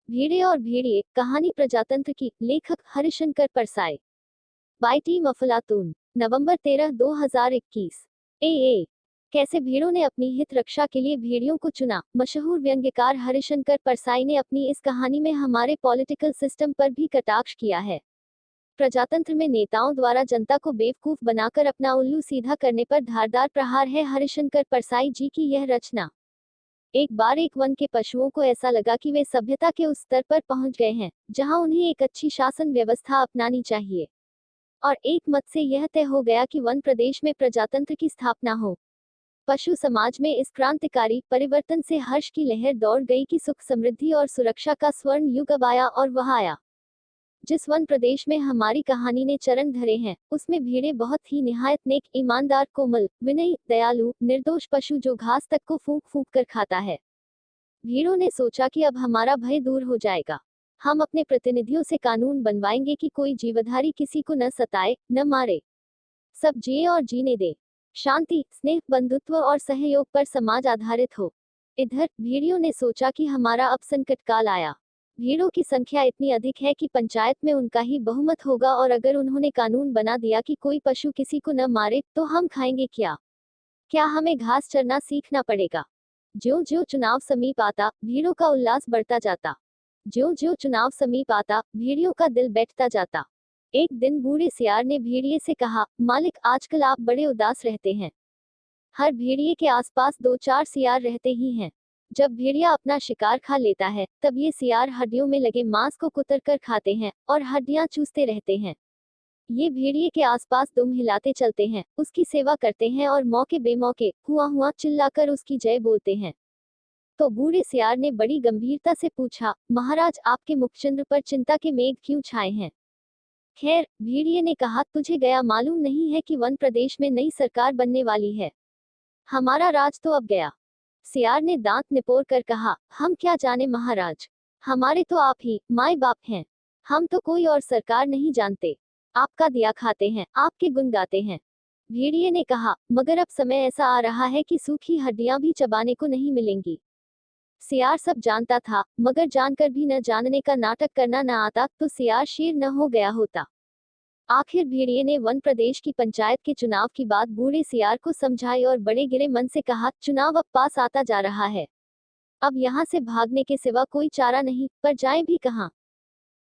भेड़े और भेड़िए कहानी प्रजातंत्र की, लेखक हरिशंकर परसाई। बाय टीम अफलातून। नवंबर 13, 2021। ए कैसे भेड़ों ने अपनी हित रक्षा के लिए भेड़ियों को चुना। मशहूर व्यंग्यकार हरिशंकर परसाई ने अपनी इस कहानी में हमारे पॉलिटिकल सिस्टम पर भी कटाक्ष किया है। प्रजातंत्र में नेताओं द्वारा जनता को बेवकूफ बनाकर अपना उल्लू सीधा करने पर धारदार प्रहार है हरिशंकर परसाई जी की यह रचना। एक बार एक वन के पशुओं को ऐसा लगा कि वे सभ्यता के उस स्तर पर पहुंच गए हैं जहां उन्हें एक अच्छी शासन व्यवस्था अपनानी चाहिए, और एक मत से यह तय हो गया कि वन प्रदेश में प्रजातंत्र की स्थापना हो। पशु समाज में इस क्रांतिकारी परिवर्तन से हर्ष की लहर दौड़ गई कि सुख समृद्धि और सुरक्षा का स्वर्ण युग अब आया, और वह आया। जिस वन प्रदेश में हमारी कहानी ने चरण धरे हैं, उसमें भेड़े बहुत ही निहायत नेक, ईमानदार, कोमल, विनयी, दयालु, निर्दोष पशु जो घास तक को फूंक फूंक कर खाता है। भेड़ों ने सोचा कि अब हमारा भय दूर हो जाएगा। हम अपने प्रतिनिधियों से कानून बनवाएंगे कि कोई जीवधारी किसी को न सताए, न मारे, सब जिए और जीने दे। शांति, स्नेह, बंधुत्व और सहयोग पर समाज आधारित हो। इधर भेड़ियों ने सोचा कि हमारा अब संकट काल आया। भेड़ों की संख्या इतनी अधिक है कि पंचायत में उनका ही बहुमत होगा, और अगर उन्होंने कानून बना दिया कि कोई पशु किसी को न मारे, तो हम खाएंगे क्या? क्या हमें घास चरना सीखना पड़ेगा? ज्यों ज्यों चुनाव समीप आता, भेड़ों का उल्लास बढ़ता जाता। ज्यों ज्यों चुनाव समीप आता, भेड़ियों का दिल बैठता जाता। एक दिन बूढ़े सियार ने भेड़िए से कहा, मालिक, आजकल आप बड़े उदास रहते हैं। हर भेड़िए के आसपास दो चार सियार रहते ही हैं। जब भेड़िया अपना शिकार खा लेता है, तब ये सियार हड्डियों में लगे मांस को कुतर कर खाते हैं और हड्डियां चूसते रहते हैं। ये भेड़िए के आसपास दुम हिलाते चलते हैं, उसकी सेवा करते हैं और मौके बेमौके हुआ हुआ चिल्लाकर उसकी जय बोलते हैं। तो बूढ़े सियार ने बड़ी गंभीरता से पूछा, महाराज, आपके मुखचंद्र पर चिंता के मेघ क्यों छाए हैं? खैर, भेड़िए ने कहा, तुझे गया मालूम नहीं है कि वन प्रदेश में नई सरकार बनने वाली है। हमारा राज तो अब गया। सियार ने दांत निपोर कर कहा, हम क्या जाने महाराज, हमारे तो आप ही माए बाप हैं। हम तो कोई और सरकार नहीं जानते। आपका दिया खाते हैं, आपके गुण गाते हैं। भेड़िए ने कहा, मगर अब समय ऐसा आ रहा है कि सूखी हड्डियां भी चबाने को नहीं मिलेंगी। सियार सब जानता था, मगर जानकर भी न जानने का नाटक करना न आता तो सियार शेर न हो गया होता। आखिर भेड़िए ने वन प्रदेश की पंचायत के चुनाव की बात बूढ़े सियार को समझाई और बड़े गिरे मन से कहा, चुनाव अब पास आता जा रहा है। अब यहाँ से भागने के सिवा कोई चारा नहीं, पर जाए भी कहाँ?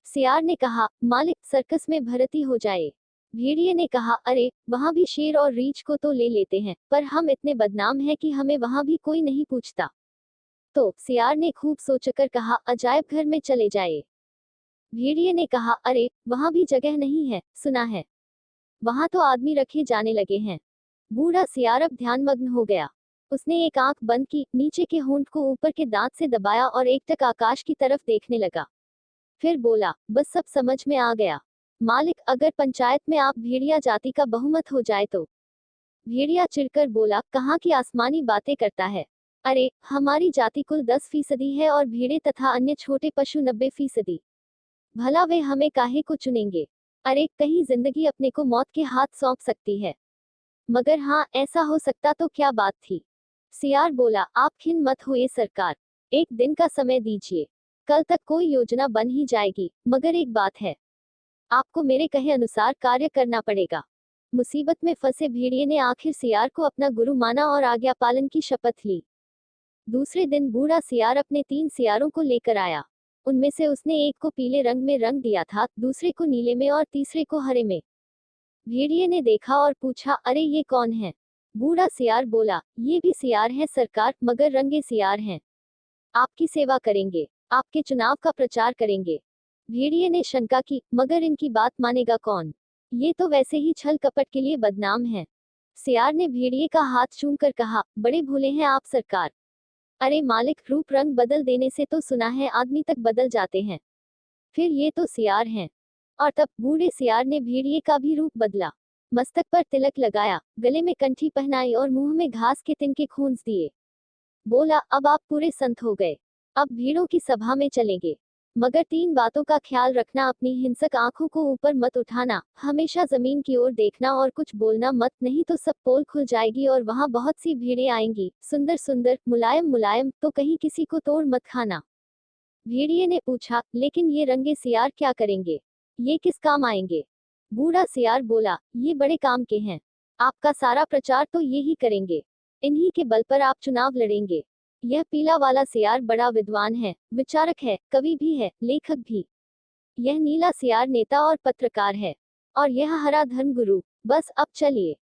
सियार ने कहा, मालिक, सर्कस में भर्ती हो जाए। भेड़िए ने कहा, अरे, वहाँ भी शेर और रीछ को तो ले लेते हैं, पर हम इतने बदनाम हैं कि हमें वहाँ भी कोई नहीं पूछता। तो सियार ने खूब सोचकर कहा, अजायब घर में चले जाए। भेड़िए ने कहा, अरे, वहां भी जगह नहीं है, सुना है वहां तो आदमी रखे जाने लगे हैं। बूढ़ा सियार अब ध्यानमग्न हो गया। उसने एक आंख बंद की, नीचे के होंठ को ऊपर के दांत से दबाया और एकटक आकाश की तरफ देखने लगा। फिर बोला, बस सब समझ में आ गया। मालिक, अगर पंचायत में आप भेड़िया जाति का बहुमत हो जाए तो? भेड़िया चिढ़कर बोला, कहाँ की आसमानी बातें करता है? अरे, हमारी जाति कुल 10% है और भेड़े तथा अन्य छोटे पशु 90%। भला वे हमें काहे को चुनेंगे? अरे, कहीं जिंदगी अपने को मौत के हाथ सौंप सकती है। मगर हाँ, ऐसा हो सकता तो क्या बात थी? सियार बोला, आप खिन मत होइए सरकार, एक दिन का समय दीजिए। कल तक कोई योजना बन ही जाएगी, मगर एक बात है, आपको मेरे कहे अनुसार कार्य करना पड़ेगा। मुसीबत में फंसे भेड़िए ने आखिर सियार को अपना गुरु माना और आज्ञा पालन की शपथ ली। दूसरे दिन बूढ़ा सियार अपने 3 सियारों को लेकर आया। उनमें से उसने एक को पीले रंग में रंग दिया था, दूसरे को नीले में और तीसरे को हरे में। भेड़िए ने देखा और पूछा, अरे, ये कौन है? बूढ़ा सियार बोला, ये भी सियार है सरकार, मगर रंगे सियार हैं। आपकी सेवा करेंगे, आपके चुनाव का प्रचार करेंगे। भेड़िए ने शंका की, मगर इनकी बात मानेगा कौन? ये तो वैसे ही छल कपट के लिए बदनाम है। सियार ने भेड़िए का हाथ चूम कर कहा, बड़े भोले हैं आप सरकार। अरे मालिक, रूप रंग बदल देने से तो सुना है आदमी तक बदल जाते हैं। फिर ये तो सियार हैं। और तब बूढ़े सियार ने भेड़िए का भी रूप बदला। मस्तक पर तिलक लगाया, गले में कंठी पहनाई और मुंह में घास के तिनके खूंस दिए। बोला, अब आप पूरे संत हो गए। अब भीड़ों की सभा में चलेंगे। मगर 3 बातों का ख्याल रखना, अपनी हिंसक आंखों को ऊपर मत उठाना, हमेशा जमीन की ओर देखना और कुछ बोलना मत, नहीं तो सब पोल खुल जाएगी और वहां बहुत सी भीड़ें आएंगी, सुंदर सुंदर, मुलायम मुलायम, तो कहीं किसी को तोड़ मत खाना। भेड़िए ने पूछा, लेकिन ये रंगे सियार क्या करेंगे? ये किस काम आएंगे? बूढ़ा सियार बोला, ये बड़े काम के हैं। आपका सारा प्रचार तो ये ही करेंगे। इन्हीं के बल पर आप चुनाव लड़ेंगे। यह पीला वाला सियार बड़ा विद्वान है, विचारक है, कवि भी है, लेखक भी। यह नीला सियार नेता और पत्रकार है। और यह हरा धर्मगुरु। बस अब चलिए।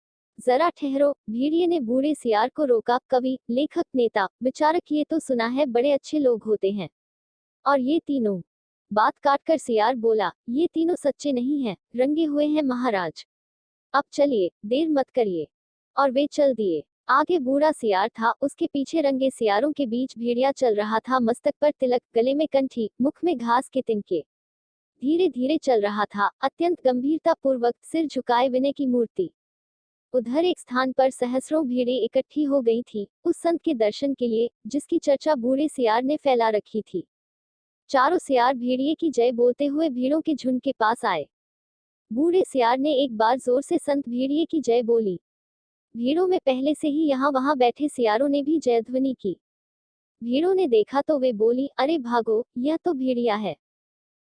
जरा ठहरो, भेड़िए ने बूढ़े सियार को रोका। कवि, लेखक, नेता, विचारक, ये तो सुना है बड़े अच्छे लोग होते हैं। और ये तीनों? बात काटकर सियार बोला, ये तीनों सच्चे नहीं हैं, रंगे हुए हैं महाराज। अब चलिए, देर मत करिए। और वे चल दिए। आगे बूढ़ा सियार था, उसके पीछे रंगे सियारों के बीच भेड़िया चल रहा था। मस्तक पर तिलक, गले में कंठी, मुख में घास के तिनके। धीरे धीरे चल रहा था, अत्यंत गंभीरता पूर्वक, सिर झुकाए विनय की मूर्ति। उधर एक स्थान पर सहस्रों भीड़ें इकट्ठी हो गई थी, उस संत के दर्शन के लिए, जिसकी चर्चा बूढ़े सियार ने फैला रखी थी। चारों सियार भेड़िए की जय बोलते हुए भीड़ों के झुंड के पास आए। बूढ़े सियार ने एक बार जोर से संत भेड़िए की जय बोली। भीड़ों में पहले से ही यहाँ वहाँ बैठे सियारों ने भी जयध्वनि की। भीड़ों ने देखा तो वे बोली, अरे भागो, यह तो भेड़िया है।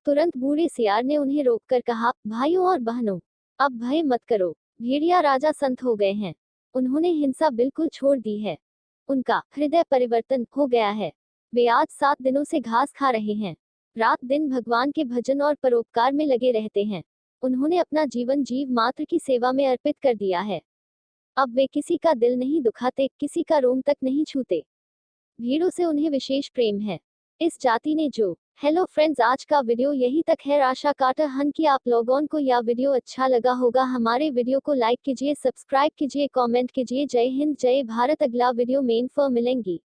तुरंत बूढ़े सियार ने उन्हें रोककर कहा, भाइयों और बहनों, अब भय मत करो। भेड़िया राजा संत हो गए हैं। उन्होंने हिंसा बिल्कुल छोड़ दी है। उनका हृदय परिवर्तन हो गया है। वे आज 7 दिनों से घास खा रहे हैं। रात दिन भगवान के भजन और परोपकार में लगे रहते हैं। उन्होंने अपना जीवन जीव मात्र की सेवा में अर्पित कर दिया है। अब वे किसी का दिल नहीं दुखाते, किसी का रोम तक नहीं छूते। भीड़ों से उन्हें विशेष प्रेम है। इस जाति ने जो। हेलो फ्रेंड्स, आज का वीडियो यही तक है। आशा करता हूं कि आप लोगों को यह वीडियो अच्छा लगा होगा। हमारे वीडियो को लाइक कीजिए, सब्सक्राइब कीजिए, कमेंट कीजिए। जय हिंद, जय भारत। अगला वीडियो में फिर मिलेंगी।